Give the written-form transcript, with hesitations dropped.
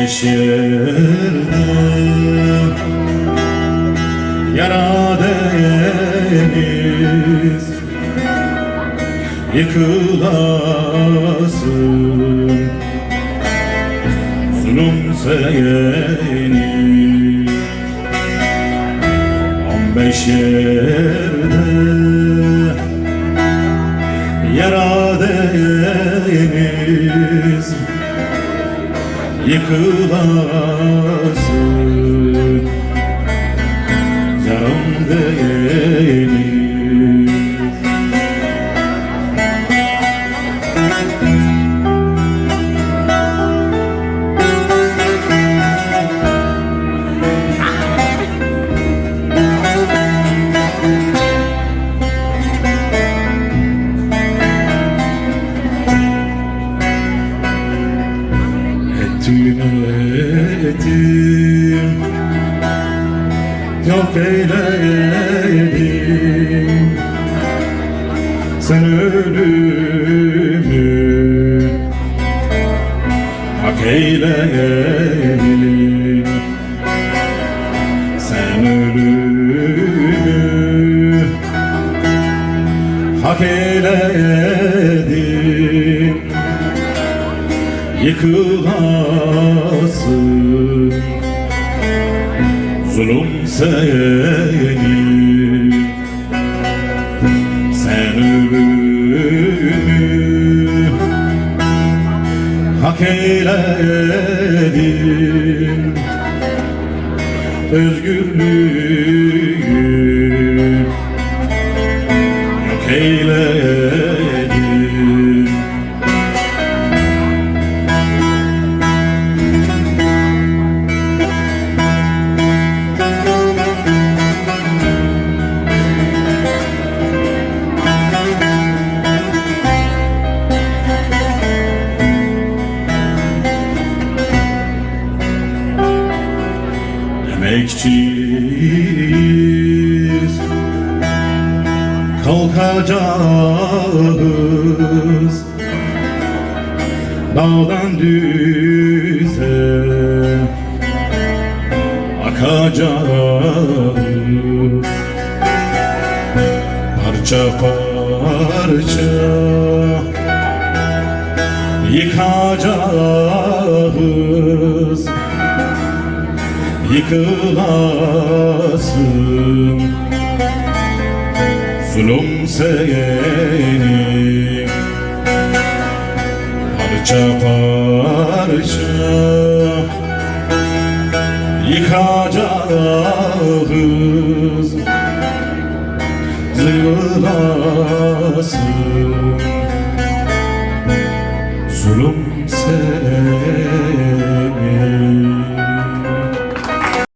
15 yerde yara deniz yıkılasın zulüm seni. 15 yerde yara deniz yıkılasın canım deniz. Ettim, yok eyledim sen ölümü, hak eyledim sen ölümü, hak eyledim yıkılasın zulüm seni. Sen ölümü hak eyledin, özgürlüğü yok eyledin. Emekçiyiz, kalkacağız dağdan düze, akacağız parça parça, yıkacağız yıkılasın zulüm seni. Parça parça yıkacağız zılasın zulüm seni.